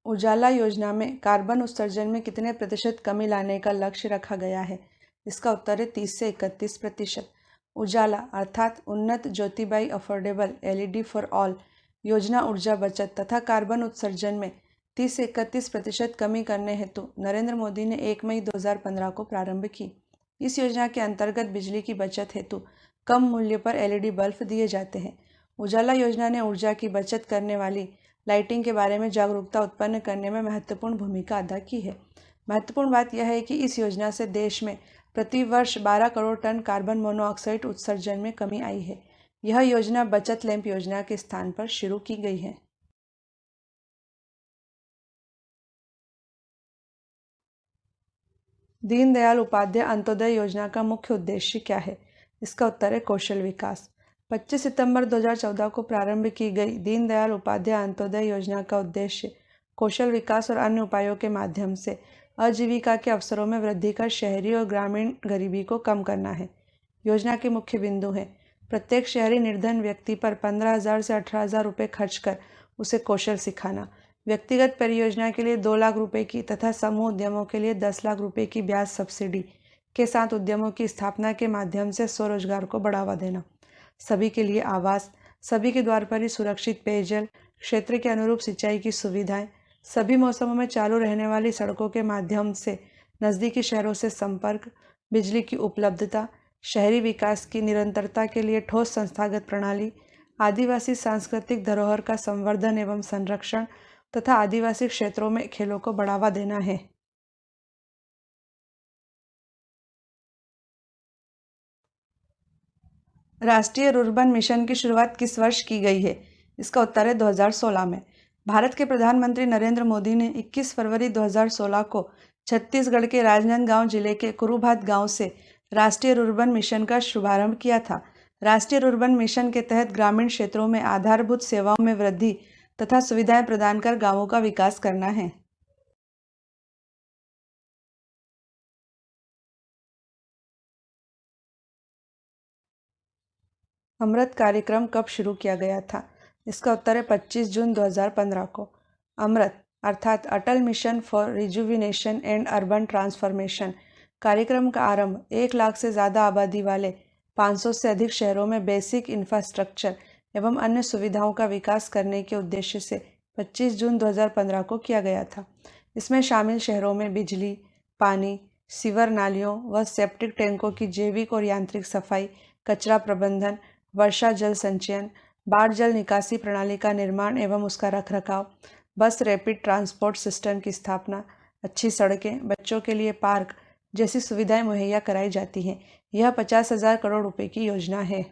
उजाला योजना में कार्बन उत्सर्जन में कितने प्रतिशत कमी लाने का लक्ष्य रखा गया है? इसका उत्तर है 30 से 31%। उजाला अर्थात उन्नत Jyotibai affordable LED for all योजना ऊर्जा बचत तथा कार्बन उत्सर्जन में 30 से 31% कमी करने हेतु नरेंद्र मोदी ने 1 मई 2015 को प्रारंभ की। इस योजना के अंतर्गत बिजली की बचत हेतु कम मूल्य पर एलईडी बल्ब दिए जाते हैं। उजाला योजना ने ऊर्जा की बचत करने वाली लाइटिंग के बारे में जागरूकता उत्पन्न करने में महत्वपूर्ण भूमिका अदा की है। महत्वपूर्ण बात यह है कि इस योजना से देश में प्रति वर्ष 12 करोड़ टन कार्बन मोनोऑक्साइड उत्सर्जन में कमी आई है। यह योजना बचत लैंप योजना के स्थान पर शुरू की गई है। दीनदयाल उपाध्याय अंत्योदय योजना का मुख्य उद्देश्य क्या है? इसका उत्तर है कौशल विकास। 25 सितंबर 2014 को प्रारंभ की गई दीनदयाल उपाध्याय अंत्योदय योजना का उद्देश्य कौशल विकास और अन्य उपायों के माध्यम से आजीविका के अवसरों में वृद्धि कर शहरी और ग्रामीण गरीबी को कम करना है। योजना के मुख्य बिंदु हैं प्रत्येक शहरी निर्धन व्यक्ति पर 15,000 से 18,000 रुपये खर्च कर उसे कौशल सिखाना, व्यक्तिगत परियोजना के लिए 2 लाख रुपए की तथा समूह उद्यमों के लिए 10 लाख रुपए की ब्याज सब्सिडी के साथ उद्यमों की स्थापना के माध्यम से स्वरोजगार को बढ़ावा देना। सभी के लिए आवास, सभी के द्वार पर ही सुरक्षित पेयजल, क्षेत्र के अनुरूप सिंचाई की सुविधाएं, सभी मौसमों में चालू रहने वाली सड़कों के माध्यम से नज़दीकी शहरों से संपर्क, बिजली की उपलब्धता, शहरी विकास की निरंतरता के लिए ठोस संस्थागत प्रणाली, आदिवासी सांस्कृतिक धरोहर का संवर्धन एवं संरक्षण तथा आदिवासी क्षेत्रों में खेलों को बढ़ावा देना है। राष्ट्रीय रुर्बन मिशन की शुरुआत किस वर्ष की गई है? इसका उत्तर है 2016 में। भारत के प्रधानमंत्री नरेंद्र मोदी ने 21 फरवरी 2016 को छत्तीसगढ़ के राजनांदगांव जिले के कुरुभात गांव से राष्ट्रीय रुर्बन मिशन का शुभारंभ किया था। राष्ट्रीय रुर्बन मिशन के तहत ग्रामीण क्षेत्रों में आधारभूत सेवाओं में वृद्धि तथा सुविधाएं प्रदान कर गांवों का विकास करना है। अमृत कार्यक्रम कब शुरू किया गया था? इसका उत्तर है 25 जून 2015 को। अमृत अर्थात Atal mission for rejuvenation and urban transformation कार्यक्रम का आरंभ 1 लाख से ज़्यादा आबादी वाले 500 से अधिक शहरों में बेसिक इंफ्रास्ट्रक्चर एवं अन्य सुविधाओं का विकास करने के उद्देश्य से 25 जून 2015 को किया गया था। इसमें शामिल शहरों में बिजली, पानी, सीवर नालियों व सेप्टिक टैंकों की जैविक और यांत्रिक सफाई, कचरा प्रबंधन, वर्षा जल संचयन, बाढ़ जल निकासी प्रणाली का निर्माण एवं उसका रखरखाव, बस रैपिड ट्रांसपोर्ट सिस्टम की स्थापना, अच्छी सड़कें, बच्चों के लिए पार्क जैसी सुविधाएं मुहैया कराई जाती हैं। यह 50,000 करोड़ रुपए की योजना है।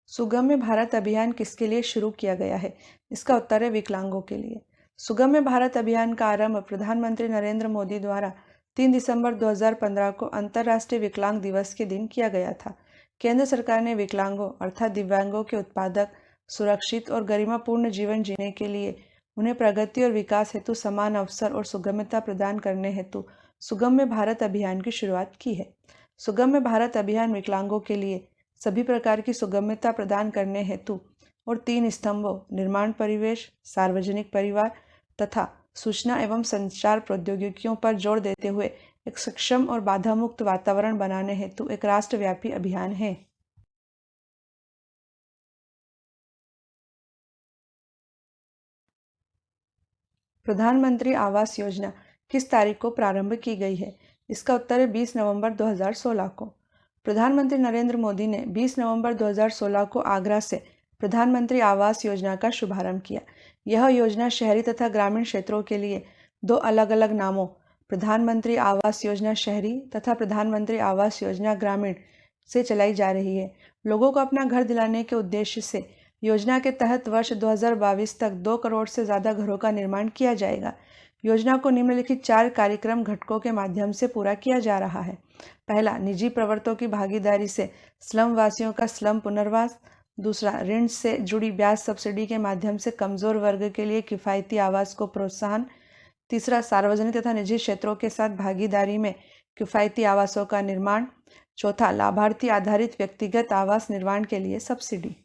सुगम्य भारत अभियान किसके लिए शुरू किया गया है? इसका उत्तर है विकलांगों के लिए। सुगम्य भारत अभियान का आरंभ प्रधानमंत्री नरेंद्र मोदी द्वारा 3 दिसंबर 2015 को अंतर्राष्ट्रीय विकलांग दिवस के दिन किया गया था। केंद्र सरकार ने विकलांगों अर्थात दिव्यांगों के उत्पादक, सुरक्षित और गरिमापूर्ण जीवन जीने के लिए उन्हें प्रगति और विकास हेतु समान अवसर और सुगम्यता प्रदान करने हेतु सुगम्य भारत अभियान की शुरुआत की है। सुगम्य भारत अभियान विकलांगों के लिए सभी प्रकार की सुगम्यता प्रदान करने हेतु और 3 स्तंभों निर्माण परिवेश, सार्वजनिक परिवार तथा सूचना एवं संचार प्रौद्योगिकियों पर जोर देते हुए एक सक्षम और बाधा मुक्त वातावरण बनाने हेतु एक राष्ट्रव्यापी अभियान है। प्रधानमंत्री आवास योजना किस तारीख को प्रारंभ की गई है? इसका उत्तर है 20 नवंबर 2016 को। प्रधानमंत्री नरेंद्र मोदी ने 20 नवंबर 2016 को आगरा से प्रधानमंत्री आवास योजना का शुभारंभ किया। यह योजना शहरी तथा ग्रामीण क्षेत्रों के लिए 2 अलग अलग नामों प्रधानमंत्री आवास योजना शहरी तथा प्रधानमंत्री आवास योजना ग्रामीण से चलाई जा रही है। लोगों को अपना घर दिलाने के उद्देश्य से योजना के तहत वर्ष 2022 तक 2 करोड़ से ज़्यादा घरों का निर्माण किया जाएगा। योजना को निम्नलिखित 4 कार्यक्रम घटकों के माध्यम से पूरा किया जा रहा है। पहला, निजी प्रवर्तकों की भागीदारी से स्लम वासियों का स्लम पुनर्वास। दूसरा, ऋण से जुड़ी ब्याज सब्सिडी के माध्यम से कमजोर वर्ग के लिए किफ़ायती आवास को प्रोत्साहन। तीसरा, सार्वजनिक तथा निजी क्षेत्रों के साथ भागीदारी में किफ़ायती आवासों का निर्माण। चौथा, लाभार्थी आधारित व्यक्तिगत आवास निर्माण के लिए सब्सिडी।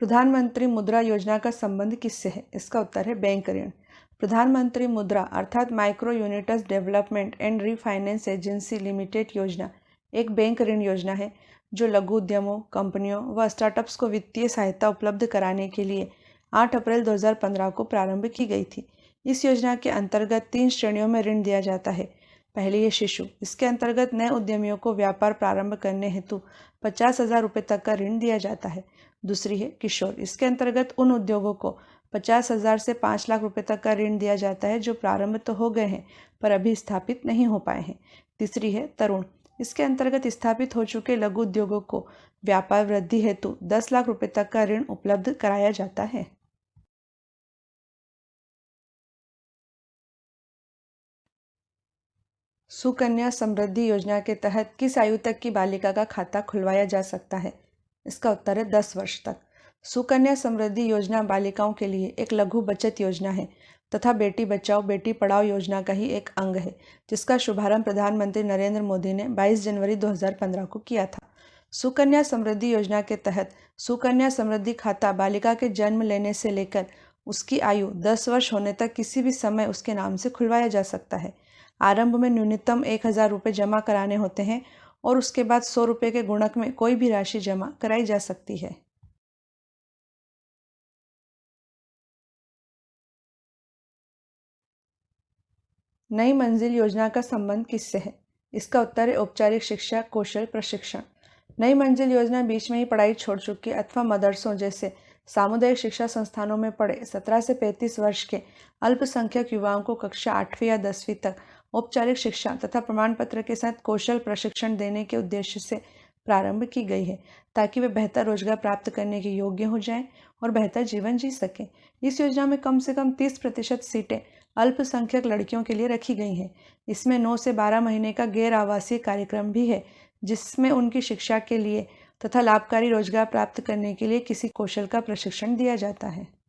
प्रधानमंत्री मुद्रा योजना का संबंध किससे है? इसका उत्तर है बैंक ऋण। प्रधानमंत्री मुद्रा अर्थात micro units development and refinance agency limited योजना एक बैंक ऋण योजना है जो लघु उद्यमों, कंपनियों व स्टार्टअप्स को वित्तीय सहायता उपलब्ध कराने के लिए 8 अप्रैल 2015 को प्रारंभ की गई थी। इस योजना के अंतर्गत 3 श्रेणियों में ऋण दिया जाता है। पहली है शिशु। इसके अंतर्गत नए उद्यमियों को व्यापार प्रारंभ करने हेतु 50,000 रुपये तक का ऋण दिया जाता है। दूसरी है किशोर। इसके अंतर्गत उन उद्योगों को 50,000 से 5 लाख रुपए तक का ऋण दिया जाता है जो प्रारंभ तो हो गए हैं पर अभी स्थापित नहीं हो पाए हैं। तीसरी है तरुण। इसके अंतर्गत स्थापित हो चुके लघु उद्योगों को व्यापार वृद्धि हेतु 10 लाख रुपए तक का ऋण उपलब्ध कराया जाता है। सुकन्या समृद्धि योजना के तहत किस आयु तक की बालिका का खाता खुलवाया जा सकता है? इसका उत्तर है 10 वर्ष तक। सुकन्या समृद्धि योजना बालिकाओं के लिए एक लघु बचत योजना है तथा बेटी बचाओ बेटी पढ़ाओ योजना का ही एक अंग है, जिसका शुभारंभ प्रधानमंत्री नरेंद्र मोदी ने 22 जनवरी 2015 को किया था। सुकन्या समृद्धि योजना के तहत सुकन्या समृद्धि खाता बालिका के जन्म लेने से लेकर उसकी आयु 10 वर्ष होने तक किसी भी समय उसके नाम से खुलवाया जा सकता है। आरंभ में न्यूनतम 1,000 रुपये जमा कराने होते हैं और उसके बाद 100 रुपये के गुणक में कोई भी राशि जमा कराई जा सकती है। नई मंजिल योजना का संबंध किससे है? इसका उत्तर है औपचारिक शिक्षा कौशल प्रशिक्षण। नई मंजिल योजना बीच में ही पढ़ाई छोड़ चुके अथवा मदरसों जैसे सामुदायिक शिक्षा संस्थानों में पढ़े 17 से 35 वर्ष के अल्पसंख्यक युवाओं को कक्षा 8वीं या 10वीं तक औपचारिक शिक्षा तथा प्रमाण पत्र के साथ कौशल प्रशिक्षण देने के उद्देश्य से प्रारंभ की गई है, ताकि वे बेहतर रोजगार प्राप्त करने के योग्य हो जाएं और बेहतर जीवन जी सकें। इस योजना में कम से कम 30% सीटें अल्पसंख्यक लड़कियों के लिए रखी गई हैं। इसमें 9 से 12 महीने का गैर आवासीय कार्यक्रम भी है, जिसमें उनकी शिक्षा के लिए तथा लाभकारी रोजगार प्राप्त करने के लिए किसी कौशल का प्रशिक्षण दिया जाता है।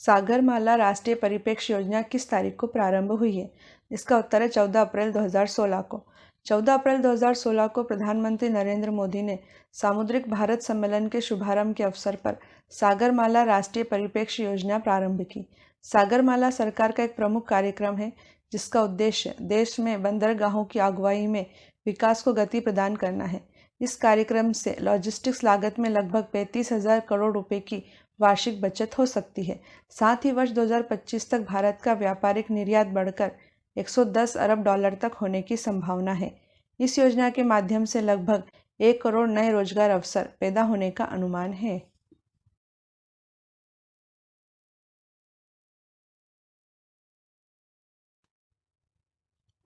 सागरमाला राष्ट्रीय परिप्रेक्ष्य योजना किस तारीख को प्रारंभ हुई है? इसका उत्तर है 14 अप्रैल 2016 को। 14 अप्रैल 2016 को प्रधानमंत्री नरेंद्र मोदी ने सामुद्रिक भारत सम्मेलन के शुभारंभ के अवसर पर सागरमाला राष्ट्रीय परिप्रेक्ष्य योजना प्रारंभ की। सागरमाला सरकार का एक प्रमुख कार्यक्रम है, जिसका उद्देश्य देश में बंदरगाहों की अगुवाई में विकास को गति प्रदान करना है। इस कार्यक्रम से लॉजिस्टिक्स लागत में लगभग 35,000 करोड़ रुपए की वार्षिक बचत हो सकती है। साथ ही वर्ष 2025 तक भारत का व्यापारिक निर्यात बढ़कर 110 अरब डॉलर तक होने की संभावना है। इस योजना के माध्यम से लगभग 1 करोड़ नए रोजगार अवसर पैदा होने का अनुमान है।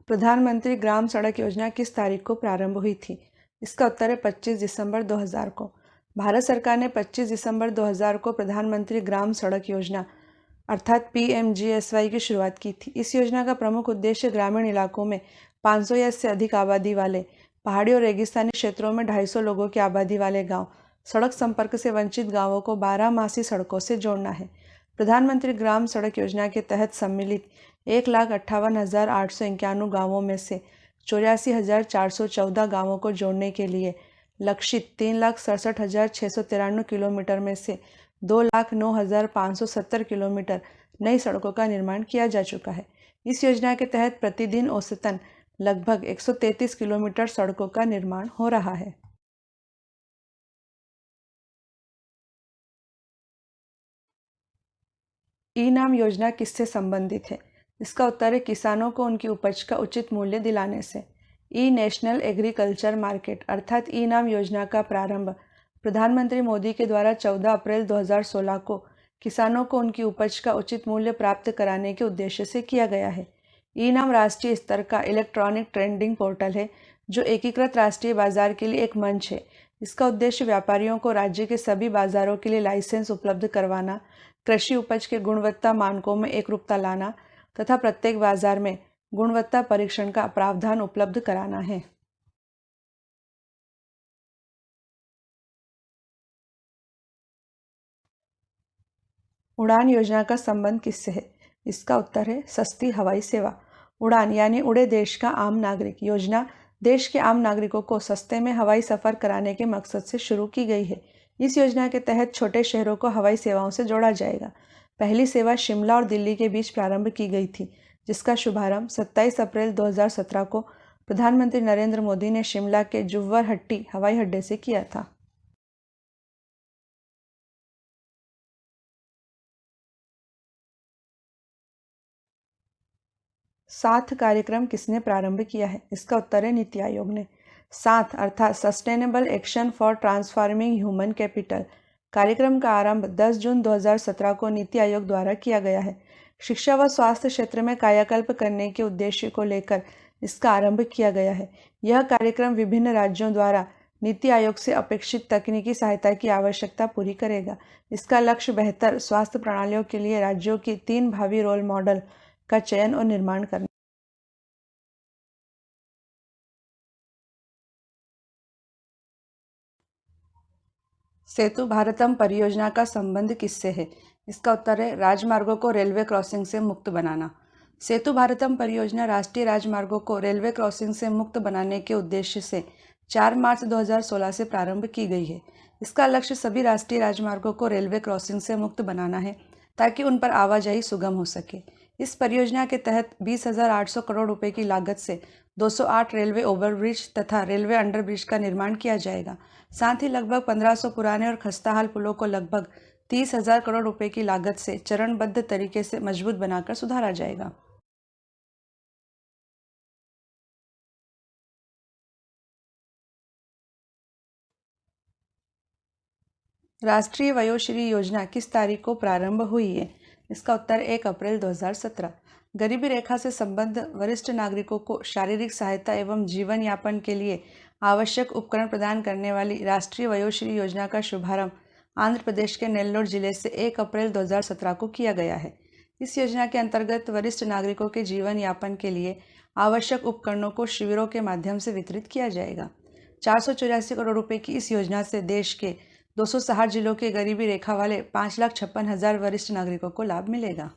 प्रधानमंत्री ग्राम सड़क योजना किस तारीख को प्रारंभ हुई थी? इसका उत्तर है 25 दिसंबर 2000 को। भारत सरकार ने 25 दिसंबर 2000 को प्रधानमंत्री ग्राम सड़क योजना अर्थात PMGSY की शुरुआत की थी। इस योजना का प्रमुख उद्देश्य ग्रामीण इलाकों में 500 या इससे अधिक आबादी वाले पहाड़ी और रेगिस्तानी क्षेत्रों में 250 लोगों की आबादी वाले गांव सड़क संपर्क से वंचित गांवों को 12 मासी सड़कों से जोड़ना है। प्रधानमंत्री ग्राम सड़क योजना के तहत सम्मिलित 1,58,891 गांवों में से 84,414 गांवों को जोड़ने के लिए लक्षित 3,67,693 किलोमीटर में से 2,09,570 किलोमीटर नई सड़कों का निर्माण किया जा चुका है। इस योजना के तहत प्रतिदिन औसतन लगभग 133 किलोमीटर सड़कों का निर्माण हो रहा है। ई नाम योजना किससे संबंधित है? इसका उत्तर है किसानों को उनकी उपज का उचित मूल्य दिलाने से। ई नेशनल एग्रीकल्चर मार्केट अर्थात ई नाम योजना का प्रारंभ प्रधानमंत्री मोदी के द्वारा 14 अप्रैल 2016 को किसानों को उनकी उपज का उचित मूल्य प्राप्त कराने के उद्देश्य से किया गया है। ई नाम राष्ट्रीय स्तर का इलेक्ट्रॉनिक ट्रेडिंग पोर्टल है, जो एकीकृत राष्ट्रीय बाजार के लिए एक मंच है। इसका उद्देश्य व्यापारियों को राज्य के सभी बाजारों के लिए लाइसेंस उपलब्ध करवाना, कृषि उपज के गुणवत्ता मानकों में एकरूपता लाना तथा प्रत्येक बाजार में गुणवत्ता परीक्षण का प्रावधान उपलब्ध कराना है। उड़ान योजना का संबंध किससे है? इसका उत्तर है सस्ती हवाई सेवा। उड़ान यानी उड़े देश का आम नागरिक योजना देश के आम नागरिकों को सस्ते में हवाई सफर कराने के मकसद से शुरू की गई है। इस योजना के तहत छोटे शहरों को हवाई सेवाओं से जोड़ा जाएगा। पहली सेवा शिमला और दिल्ली के बीच प्रारंभ की गई थी, जिसका शुभारंभ 27 अप्रैल 2017 को प्रधानमंत्री नरेंद्र मोदी ने शिमला के जुव्वरहट्टी हवाई अड्डे से किया था। 7 कार्यक्रम किसने प्रारंभ किया है? इसका उत्तर है नीति आयोग ने। 7 अर्थात sustainable action for transforming human capital कार्यक्रम का आरंभ 10 जून 2017 को नीति आयोग द्वारा किया गया है। शिक्षा व स्वास्थ्य क्षेत्र में कायाकल्प करने के उद्देश्य को लेकर इसका आरंभ किया गया है। यह कार्यक्रम विभिन्न राज्यों द्वारा नीति आयोग से अपेक्षित तकनीकी सहायता की आवश्यकता पूरी करेगा। इसका लक्ष्य बेहतर स्वास्थ्य प्रणालियों के लिए राज्यों की 3 भावी रोल मॉडल का चयन और निर्माण करना। सेतु भारतम परियोजना का संबंध किससे है? इसका उत्तर है राजमार्गों को रेलवे क्रॉसिंग से मुक्त बनाना। सेतु भारतम परियोजना राष्ट्रीय राजमार्गों को रेलवे क्रॉसिंग से मुक्त बनाने के उद्देश्य से 4 मार्च 2016 से प्रारंभ की गई है। इसका लक्ष्य सभी राष्ट्रीय राजमार्गों को रेलवे क्रॉसिंग से मुक्त बनाना है ताकि उन पर आवाजाही सुगम हो सके। इस परियोजना के तहत 20,800 करोड़ रुपए की लागत से 208 रेलवे ओवरब्रिज तथा रेलवे अंडरब्रिज का निर्माण किया जाएगा। साथ ही लगभग 1500 पुराने और खस्ताहाल पुलों को लगभग 30,000 करोड़ रुपए की लागत से चरणबद्ध तरीके से मजबूत बनाकर सुधारा जाएगा। राष्ट्रीय वयोश्री योजना किस तारीख को प्रारंभ हुई है? इसका उत्तर 1 अप्रैल 2017। गरीबी रेखा से संबद्ध वरिष्ठ नागरिकों को शारीरिक सहायता एवं जीवन यापन के लिए आवश्यक उपकरण प्रदान करने वाली राष्ट्रीय वयोश्री योजना का शुभारंभ आंध्र प्रदेश के नेल्लोर जिले से 1 अप्रैल 2017 को किया गया है। इस योजना के अंतर्गत वरिष्ठ नागरिकों के जीवन यापन के लिए आवश्यक उपकरणों को शिविरों के माध्यम से वितरित किया जाएगा। 484 करोड़ रुपए की इस योजना से देश के 260 जिलों के गरीबी रेखा वाले 5,56,000 वरिष्ठ नागरिकों को लाभ मिलेगा।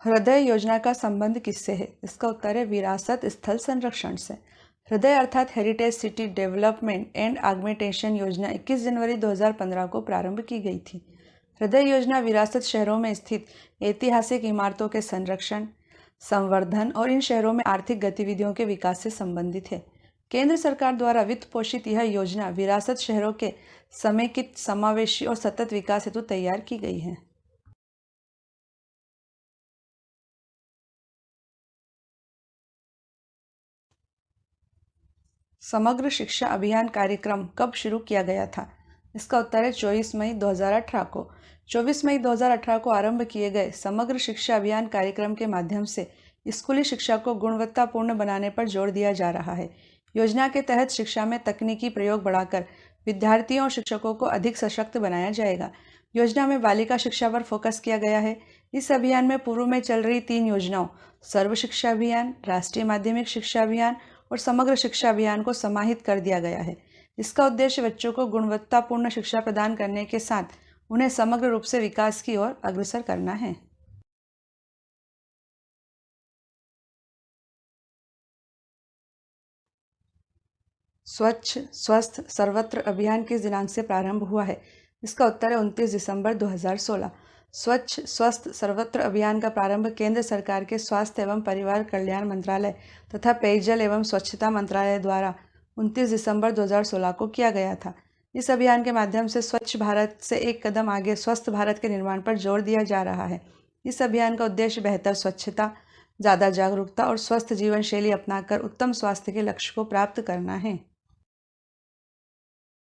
हृदय योजना का संबंध किससे है? इसका उत्तर है विरासत स्थल संरक्षण से। हृदय अर्थात heritage city development and augmentation योजना 21 जनवरी 2015 को प्रारंभ की गई थी। हृदय योजना विरासत शहरों में स्थित ऐतिहासिक इमारतों के संरक्षण, संवर्धन और इन शहरों में आर्थिक गतिविधियों के विकास से संबंधित है। केंद्र सरकार द्वारा वित्त पोषित यह योजना विरासत शहरों के समेकित, समावेशी और सतत विकास हेतु तैयार की गई है। समग्र शिक्षा अभियान कार्यक्रम कब शुरू किया गया था? इसका उत्तर है 24 मई 2018 को। 24 मई 2018 को आरंभ किए गए समग्र शिक्षा अभियान कार्यक्रम के माध्यम से स्कूली शिक्षा को गुणवत्तापूर्ण बनाने पर जोर दिया जा रहा है। योजना के तहत शिक्षा में तकनीकी प्रयोग बढ़ाकर विद्यार्थियों और शिक्षकों को अधिक सशक्त बनाया जाएगा। योजना में बालिका शिक्षा पर फोकस किया गया है। इस अभियान में पूर्व में चल रही 3 योजनाओं सर्व शिक्षा अभियान, राष्ट्रीय माध्यमिक शिक्षा अभियान और समग्र शिक्षा अभियान को समाहित कर दिया गया है। इसका उद्देश्य बच्चों को गुणवत्तापूर्ण शिक्षा प्रदान करने के साथ उन्हें समग्र रूप से विकास की ओर अग्रसर करना है। स्वच्छ स्वस्थ सर्वत्र अभियान किस दिनांक से प्रारंभ हुआ है? इसका उत्तर है 29 दिसंबर 2016। स्वच्छ स्वस्थ सर्वत्र अभियान का प्रारंभ केंद्र सरकार के स्वास्थ्य एवं परिवार कल्याण मंत्रालय तथा पेयजल एवं स्वच्छता मंत्रालय द्वारा 29 दिसंबर 2016 को किया गया था। इस अभियान के माध्यम से स्वच्छ भारत से एक कदम आगे स्वस्थ भारत के निर्माण पर जोर दिया जा रहा है। इस अभियान का उद्देश्य बेहतर स्वच्छता, ज़्यादा जागरूकता और स्वस्थ जीवन शैली अपनाकर उत्तम स्वास्थ्य के लक्ष्य को प्राप्त करना है।